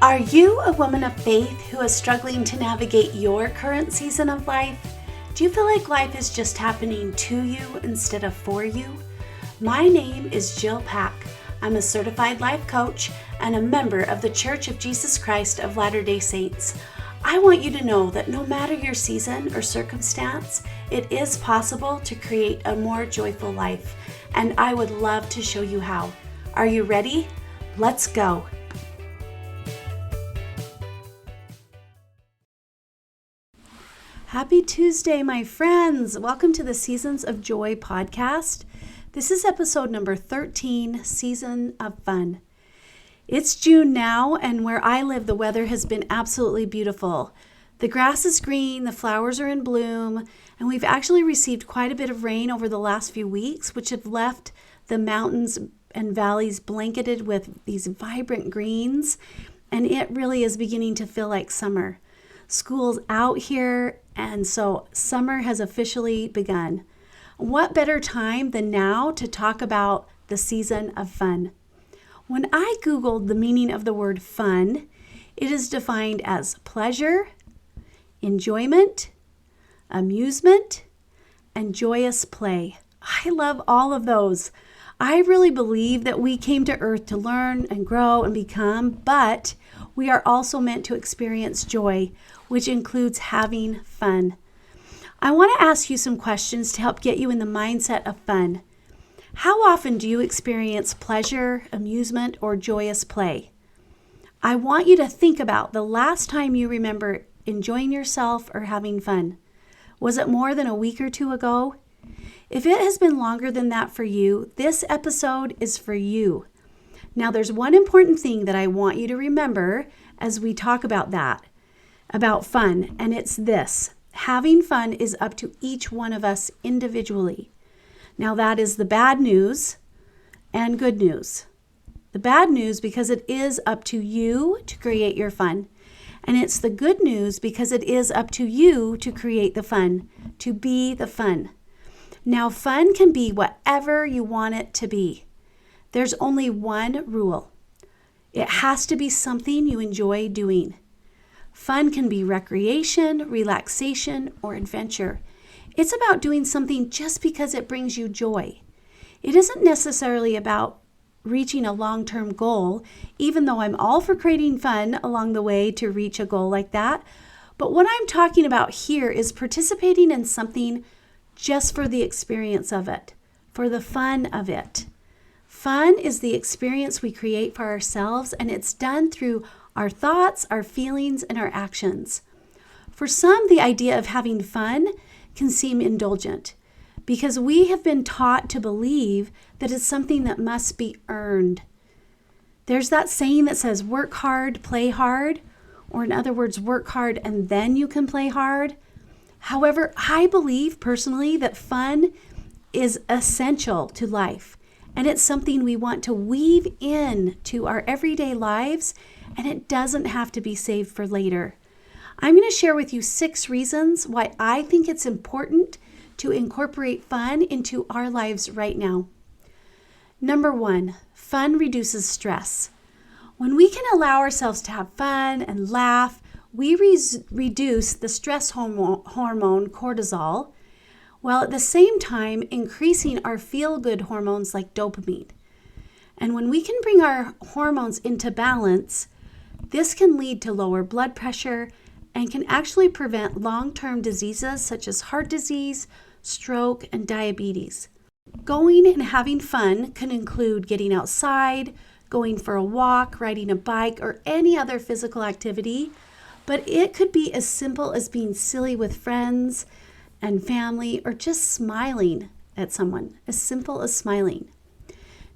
Are you a woman of faith who is struggling to navigate your current season of life? Do you feel like life is just happening to you instead of for you? My name is Jill Pack. I'm a certified life coach and a member of the Church of Jesus Christ of Latter-day Saints. I want you to know that no matter your season or circumstance, it is possible to create a more joyful life, and I would love to show you how. Are you ready? Let's go. Happy Tuesday, my friends. Welcome to the Seasons of Joy podcast. This is episode number 13, Season of Fun. It's June now, and where I live, the weather has been absolutely beautiful. The grass is green, the flowers are in bloom, and we've actually received quite a bit of rain over the last few weeks, which have left the mountains and valleys blanketed with these vibrant greens, and it really is beginning to feel like summer. School's out here, and so summer has officially begun. What better time than now to talk about the season of fun? When I Googled the meaning of the word fun, it is defined as pleasure, enjoyment, amusement, and joyous play. I love all of those. I really believe that we came to earth to learn and grow and become, but we are also meant to experience joy, which includes having fun. I want to ask you some questions to help get you in the mindset of fun. How often do you experience pleasure, amusement, or joyous play? I want you to think about the last time you remember enjoying yourself or having fun. Was it more than a week or two ago? If it has been longer than that for you, this episode is for you. Now, there's one important thing that I want you to remember as we talk about that, about fun, and it's this. Having fun is up to each one of us individually. Now, that is the bad news and good news. The bad news because it is up to you to create your fun. And it's the good news because it is up to you to create the fun, to be the fun. Now, fun can be whatever you want it to be. There's only one rule. It has to be something you enjoy doing. Fun can be recreation, relaxation, or adventure. It's about doing something just because it brings you joy. It isn't necessarily about reaching a long-term goal, even though I'm all for creating fun along the way to reach a goal like that. But what I'm talking about here is participating in something just for the experience of it, for the fun of it. Fun is the experience we create for ourselves, and it's done through our thoughts, our feelings, and our actions. For some, the idea of having fun can seem indulgent because we have been taught to believe that it's something that must be earned. There's that saying that says, work hard, play hard, or in other words, work hard and then you can play hard. However, I believe personally that fun is essential to life, and it's something we want to weave in to our everyday lives, and it doesn't have to be saved for later. I'm going to share with you 6 reasons why I think it's important to incorporate fun into our lives right now. Number 1, fun reduces stress. When we can allow ourselves to have fun and laugh, we reduce the stress hormone cortisol, while at the same time increasing our feel-good hormones like dopamine. And when we can bring our hormones into balance, this can lead to lower blood pressure and can actually prevent long-term diseases such as heart disease, stroke, and diabetes. Going and having fun can include getting outside, going for a walk, riding a bike, or any other physical activity, but it could be as simple as being silly with friends and family or just smiling at someone, as simple as smiling.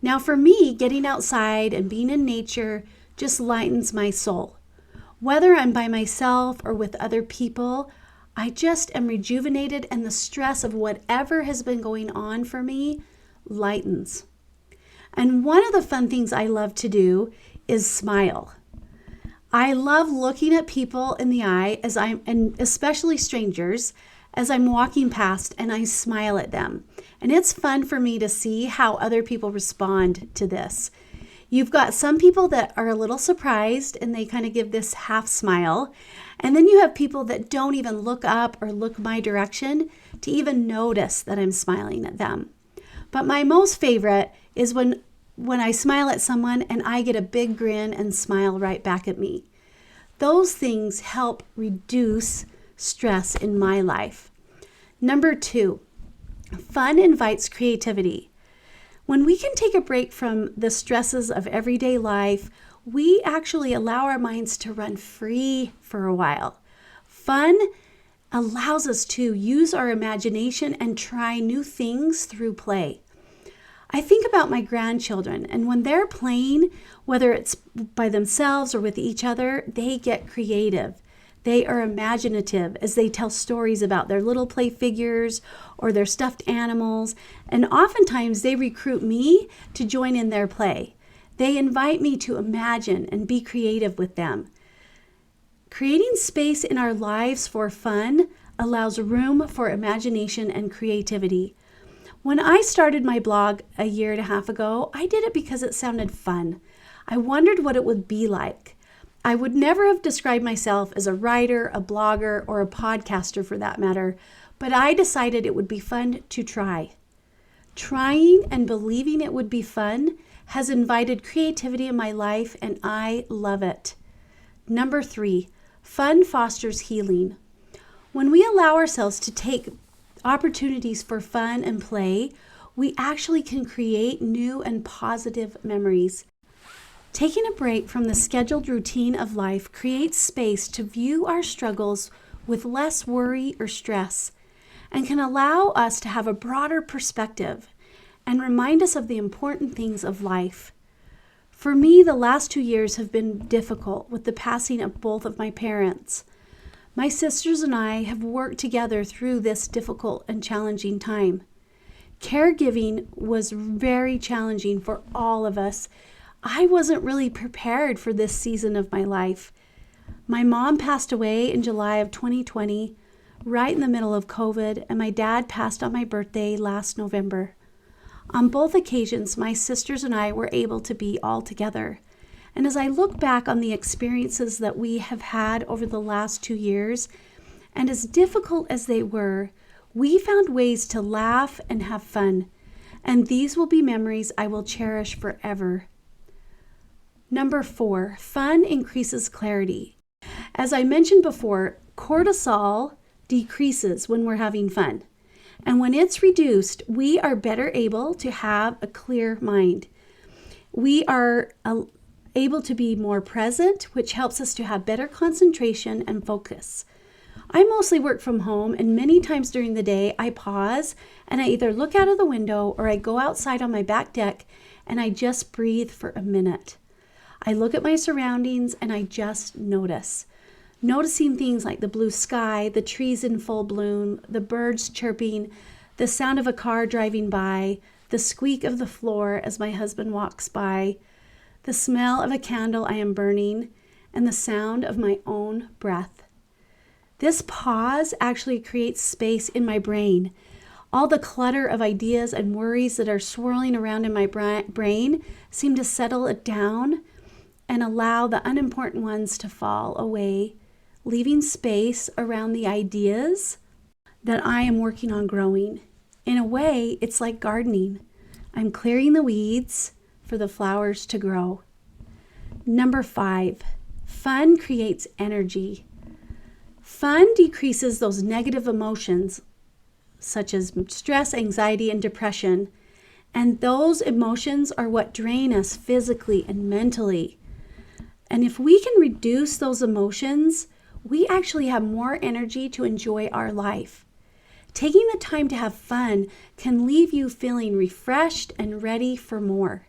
Now for me, getting outside and being in nature just lightens my soul. Whether I'm by myself or with other people, I just am rejuvenated and the stress of whatever has been going on for me lightens. And one of the fun things I love to do is smile. I love looking at people in the eye and especially strangers, as I'm walking past and I smile at them. And it's fun for me to see how other people respond to this. You've got some people that are a little surprised and they kind of give this half smile. And then you have people that don't even look up or look my direction to even notice that I'm smiling at them. But my most favorite is when I smile at someone and I get a big grin and smile right back at me. Those things help reduce stress in my life. Number 2, fun invites creativity. When we can take a break from the stresses of everyday life, we actually allow our minds to run free for a while. Fun allows us to use our imagination and try new things through play. I think about my grandchildren, and when they're playing, whether it's by themselves or with each other, they get creative. They are imaginative as they tell stories about their little play figures or their stuffed animals, and oftentimes they recruit me to join in their play. They invite me to imagine and be creative with them. Creating space in our lives for fun allows room for imagination and creativity. When I started my blog a year and a half ago, I did it because it sounded fun. I wondered what it would be like. I would never have described myself as a writer, a blogger, or a podcaster for that matter, but I decided it would be fun to try. Trying and believing it would be fun has invited creativity in my life, and I love it. Number 3, fun fosters healing. When we allow ourselves to take opportunities for fun and play, we actually can create new and positive memories. Taking a break from the scheduled routine of life creates space to view our struggles with less worry or stress, and can allow us to have a broader perspective and remind us of the important things of life. For me, the last 2 years have been difficult with the passing of both of my parents. My sisters and I have worked together through this difficult and challenging time. Caregiving was very challenging for all of us. I wasn't really prepared for this season of my life. My mom passed away in July of 2020, right in the middle of COVID, and my dad passed on my birthday last November. On both occasions, my sisters and I were able to be all together. And as I look back on the experiences that we have had over the last 2 years, and as difficult as they were, we found ways to laugh and have fun. And these will be memories I will cherish forever. Number 4, fun increases clarity. As I mentioned before, cortisol decreases when we're having fun. And when it's reduced, we are better able to have a clear mind. We are able to be more present, which helps us to have better concentration and focus. I mostly work from home, and many times during the day, I pause and I either look out of the window or I go outside on my back deck and I just breathe for a minute. I look at my surroundings and I just notice. Noticing things like the blue sky, the trees in full bloom, the birds chirping, the sound of a car driving by, the squeak of the floor as my husband walks by, the smell of a candle I am burning, and the sound of my own breath. This pause actually creates space in my brain. All the clutter of ideas and worries that are swirling around in my brain seem to settle it down and allow the unimportant ones to fall away, leaving space around the ideas that I am working on growing. In a way, it's like gardening. I'm clearing the weeds for the flowers to grow. Number 5, fun creates energy. Fun decreases those negative emotions, such as stress, anxiety, and depression. And those emotions are what drain us physically and mentally. And if we can reduce those emotions, we actually have more energy to enjoy our life. Taking the time to have fun can leave you feeling refreshed and ready for more.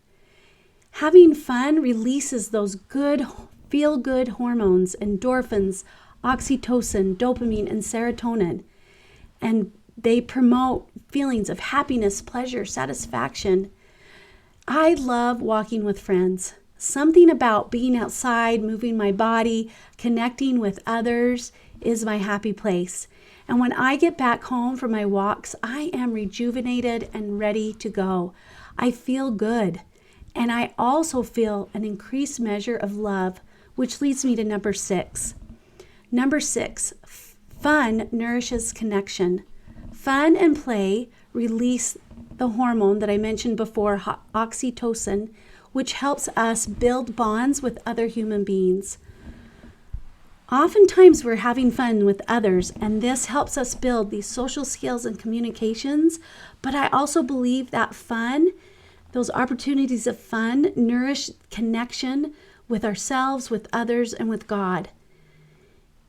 Having fun releases those good, feel-good hormones, endorphins, oxytocin, dopamine, and serotonin. And they promote feelings of happiness, pleasure, satisfaction. I love walking with friends. Something about being outside, moving my body, connecting with others is my happy place. And when I get back home from my walks, I am rejuvenated and ready to go. I feel good. And I also feel an increased measure of love, which leads me to number 6. Number 6, fun nourishes connection. Fun and play release the hormone that I mentioned before, oxytocin, which helps us build bonds with other human beings. Oftentimes we're having fun with others, and this helps us build these social skills and communications. But I also believe that fun, those opportunities of fun, nourish connection with ourselves, with others, and with God.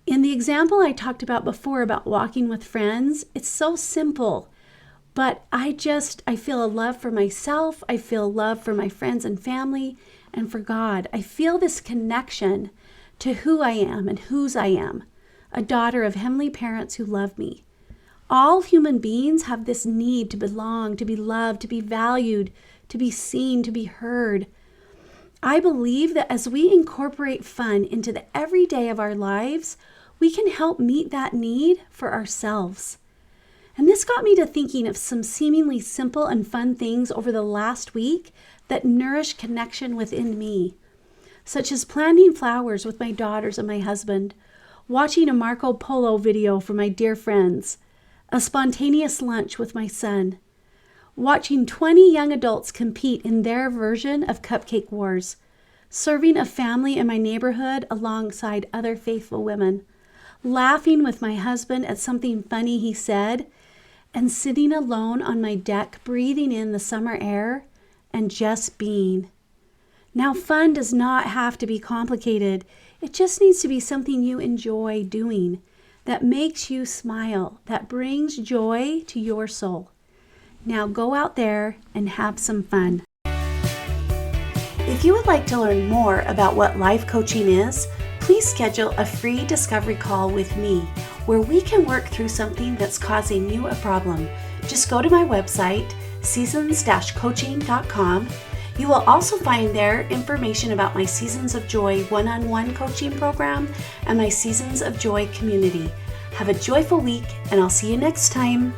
In the example I talked about before about walking with friends, it's so simple, but I feel a love for myself. I feel love for my friends and family and for God. I feel this connection to who I am and whose I am, a daughter of heavenly parents who love me. All human beings have this need to belong, to be loved, to be valued, to be seen, to be heard. I believe that as we incorporate fun into the everyday of our lives, we can help meet that need for ourselves. And this got me to thinking of some seemingly simple and fun things over the last week that nourish connection within me, such as planting flowers with my daughters and my husband, watching a Marco Polo video for my dear friends, a spontaneous lunch with my son, watching 20 young adults compete in their version of Cupcake Wars, serving a family in my neighborhood alongside other faithful women, laughing with my husband at something funny he said, and sitting alone on my deck, breathing in the summer air and just being. Now, fun does not have to be complicated. It just needs to be something you enjoy doing, that makes you smile, that brings joy to your soul. Now go out there and have some fun. If you would like to learn more about what life coaching is, please schedule a free discovery call with me where we can work through something that's causing you a problem. Just go to my website, seasons-coaching.com. You will also find there information about my Seasons of Joy one-on-one coaching program and my Seasons of Joy community. Have a joyful week, and I'll see you next time.